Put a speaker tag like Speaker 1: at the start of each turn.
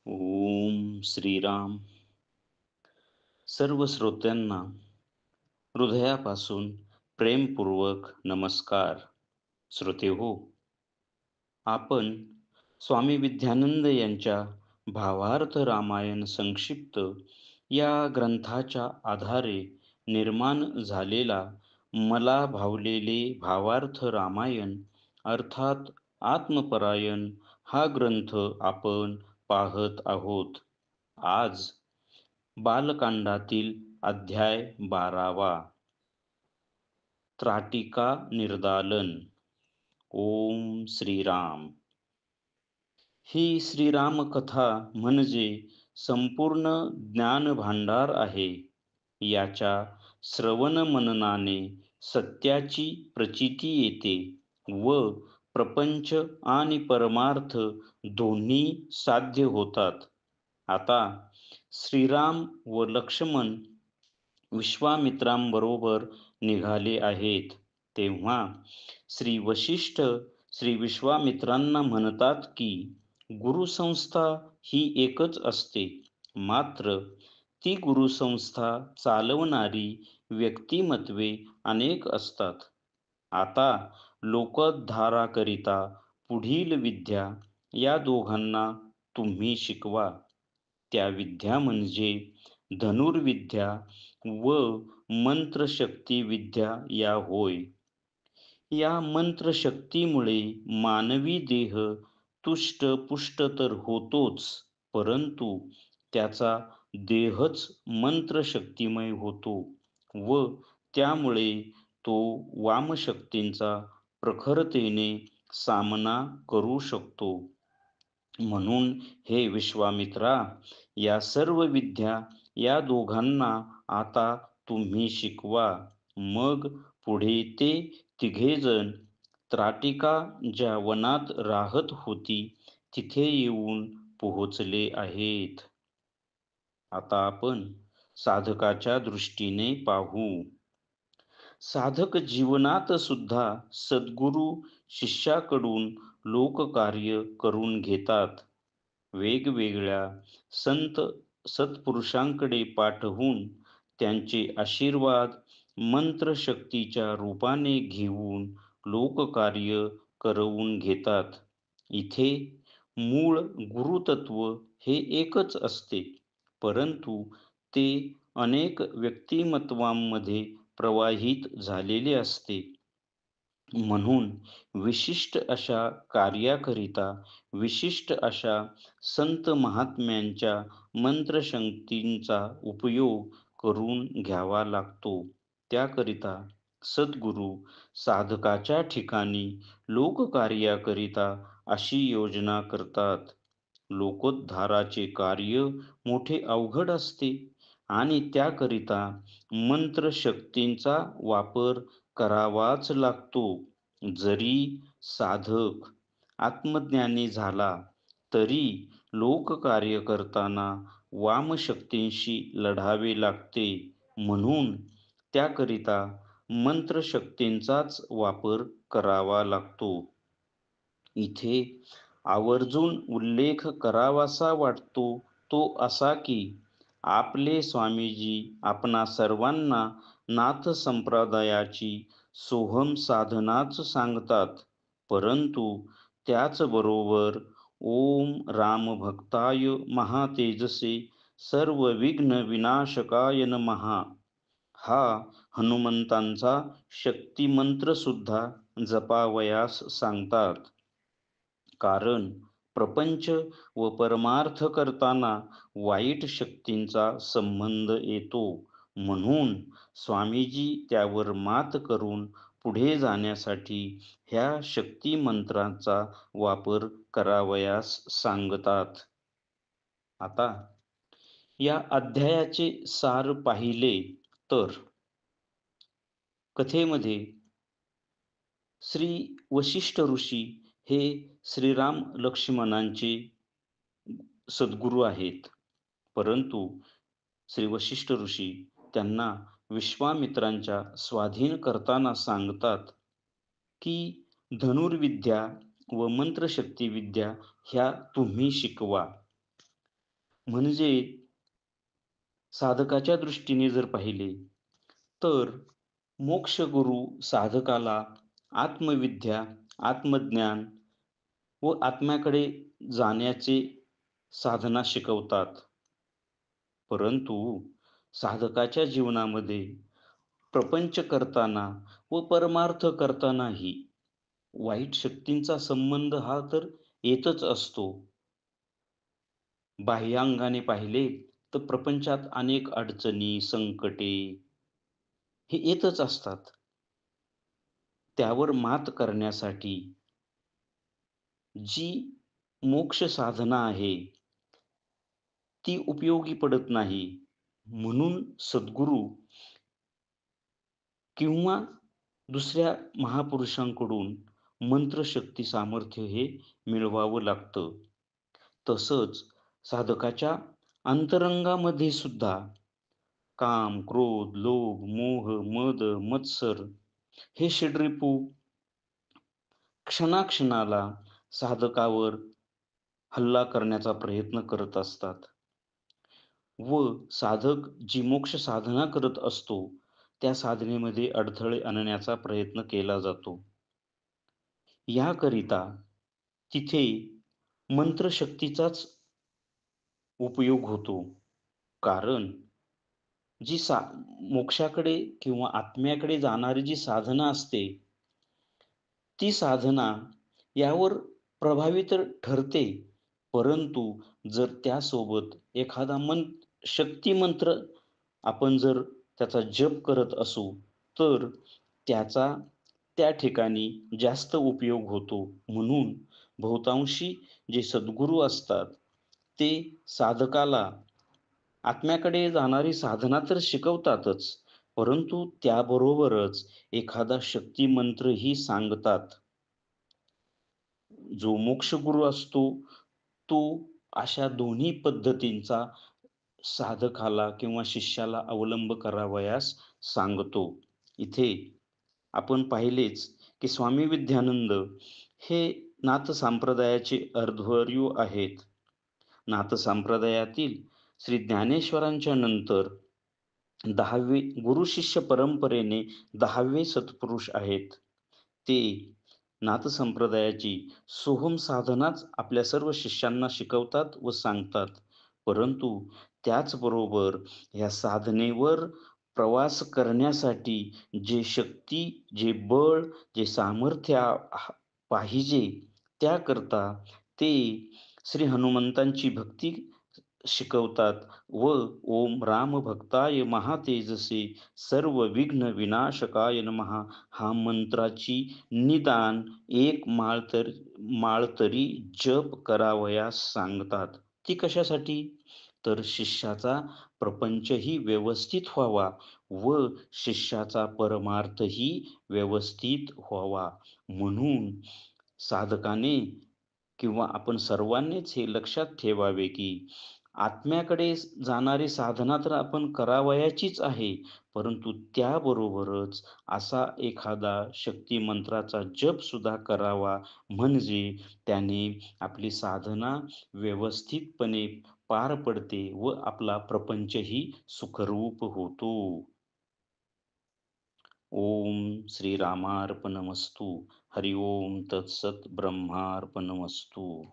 Speaker 1: ओम श्रीराम. सर्व श्रोत्यांना हृदयापासून प्रेमपूर्वक नमस्कार. श्रोतेहो, आपण स्वामी विद्यानंद यांच्या भावार्थ रामायण संक्षिप्त या ग्रंथाच्या आधारे निर्माण झालेला मला भावलेले भावार्थ रामायण अर्थात आत्मपरायण हा ग्रंथ आपण पाहत आहोत. आज बालकांडातील अध्याय 12वा, त्राटिका निर्दालन. ओम श्रीराम. ही श्रीराम कथा म्हणजे संपूर्ण ज्ञानभांडार आहे. याच्या श्रवण मननाने सत्याची प्रचिती येते व प्रपंच आणि परमार्थ दोन्ही साध्य होतात. आता श्रीराम व लक्ष्मण विश्वामित्रांबरोबर निघाले आहेत. तेव्हा श्री वशिष्ठ श्री विश्वामित्रांना म्हणतात की गुरुसंस्था ही एकच असते, मात्र ती गुरुसंस्था चालवणारी व्यक्तिमत्वे अनेक असतात. आता लोकोद्धाराकरिता पुढील विद्या या दोघांना तुम्ही शिकवा. त्या विद्या म्हणजे धनुर्विद्या व मंत्रशक्ती विद्या या होय. या मंत्रशक्तीमुळे मानवी देह तुष्ट पुष्ट तर होतोच, परंतु त्याचा देहच मंत्रशक्तिमय होतो व त्यामुळे तो वामशक्तींचा प्रखरतेने सामना करू शकतो. म्हणून हे विश्वामित्रा, या सर्व विद्या या दोघांना आता तुम्ही शिकवा. मग पुढे ते तिघेजण त्राटिका ज्या वनात राहत होती तिथे येऊन पोहोचले आहेत. आता आपण साधकाच्या दृष्टीने पाहू. साधक जीवनात सुद्धा सद्गुरू शिष्याकडून लोककार्य करून घेतात. वेगवेगळ्या संत सत्पुरुषांकडे पाठवून त्यांचे आशीर्वाद मंत्रशक्तीच्या रूपाने घेऊन लोककार्य करवून घेतात. इथे मूळ गुरुतत्व हे एकच असते, परंतु ते अनेक व्यक्तिमत्वांमध्ये प्रवाहित झालेले असते. म्हणून विशिष्ट अशा कार्याकरिता विशिष्ट अशा संत महात्म्यांच्या मंत्रशक्तींचा उपयोग करून घ्यावा लागतो. त्याकरिता सद्गुरू साधकाच्या ठिकाणी लोककार्याकरिता अशी योजना करतात. लोकोद्धाराचे कार्य मोठे अवघड असते आणि त्याकरिता मंत्रशक्तींचा वापर करावाच लागतो. जरी साधक आत्मज्ञानी झाला तरी लोककार्य करताना वामशक्तींशी लढावे लागते. म्हणून त्याकरिता मंत्रशक्तींचाच वापर करावा लागतो. इथे आवर्जून उल्लेख करावासा वाटतो तो असा की आपले स्वामीजी आपणा सर्वांना नाथ संप्रदायाची सोहम साधनाच सांगतात, परंतु त्याचबरोबर ओम राम भक्ताय महातेजसे सर्व विघ्न विनाशकाय नमः हा हनुमंतांचा शक्तिमंत्र सुद्धा जपावयास सांगतात. कारण प्रपंच व परमार्थ करताना वाईट शक्तींचा संबंध येतो. म्हणून स्वामीजी त्यावर मात करून पुढे जाण्यासाठी ह्या शक्तिमंत्रांचा वापर करावयास सांगतात. आता या अध्यायाचे सार पाहिले तर कथेमध्ये श्री वशिष्ठ ऋषी हे श्रीराम लक्ष्मणांचे सद्गुरू आहेत, परंतु श्री वशिष्ठ ऋषी त्यांना विश्वामित्रांच्या स्वाधीन करताना सांगतात की धनुर्विद्या व मंत्रशक्ती विद्या ह्या तुम्ही शिकवा. म्हणजे साधकाच्या दृष्टीने जर पाहिले, तर मोक्षगुरू साधकाला आत्मविद्या, आत्मज्ञान व आत्म्याकडे जाण्याचे साधना शिकवतात. परंतु साधकाच्या जीवनामध्ये प्रपंच करताना व परमार्थ करतानाही वाईट शक्तींचा संबंध हा तर येतच असतो. बाह्यांगाने पाहिले तर प्रपंचात अनेक अडचणी, संकटे हे येतच असतात. त्यावर मात करण्यासाठी जी मोक्ष साधना आहे, ती उपयोगी पडत नाही. म्हणून सद्गुरू किंवा दुसऱ्या महापुरुषांकडून मंत्रशक्ती सामर्थ्य हे मिळवावं लागतं. तसंच साधकाच्या अंतरंगामध्ये सुद्धा काम, क्रोध, लोभ, मोह, मद, मत्सर हे षड्रिपू क्षणाक्षणाला साधकावर हल्ला करण्याचा प्रयत्न करत असतात व साधक जी मोक्ष साधना करत असतो, त्या साधनेमध्ये अडथळे आणण्याचा प्रयत्न केला जातो. याकरिता तिथे मंत्रशक्तीचाच उपयोग होतो. कारण जी मोक्षाकडे किंवा आत्म्याकडे जाणारी जी साधना असते, ती साधना यावर प्रभावी तर ठरते, परंतु जर त्यासोबत एखादा शक्तिमंत्र आपण जर त्याचा जप करत असू, तर त्याचा त्या ठिकाणी जास्त उपयोग होतो. म्हणून बहुतांशी जे सद्गुरू असतात, ते साधकाला आत्म्याकडे जाणारी साधना तर शिकवतातच, परंतु त्याबरोबरच एखादा शक्तिमंत्रही सांगतात. जो मोक्षगुरू असतो, तो अशा दोन्ही पद्धतींचा साधकाला किंवा शिष्याला अवलंब करावयास सांगतो. इथे आपण पाहिलेच, की स्वामी विद्यानंद हे नाथ संप्रदायाचे अध्वर्यू आहेत. नाथ संप्रदायातील श्री ज्ञानेश्वरांच्या नंतर 10वे गुरु शिष्य परंपरेने 10वे सत्पुरुष आहेत. ते नाथ संप्रदायाची सोहम साधनाच आपल्या सर्व शिष्यांना शिकवतात व सांगतात. परंतु त्याचबरोबर या साधनेवर प्रवास करण्यासाठी जे शक्ती, जे बळ, जे सामर्थ्य पाहिजे त्याकरता ते श्री हनुमंतांची भक्ती शिकवतात व ओम राम भक्ताय महातेजसे सर्व विघ्न विनाशकाय नमः हा मंत्राची निदान एक माळ तरी जप करावयास सांगतात. ती कशासाठी? तर शिष्याचा प्रपंचही व्यवस्थित व्हावा व शिष्याचा परमार्थही व्यवस्थित व्हावा. म्हणून साधकाने किंवा आपण सर्वांनीच हे लक्षात ठेवावे, की आत्म्याकडे जाणारी साधना तर आपण करावयाचीच आहे, परंतु त्याबरोबरच असा एखादा शक्ती मंत्राचा जप सुद्धा करावा, म्हणजे त्याने आपली साधना व्यवस्थितपणे पार पडते व आपला प्रपंचही सुखरूप होतो. ओम श्रीरामार्पणमस्तु. हरि ओम तत्सत ब्रह्मार्पणमस्तु.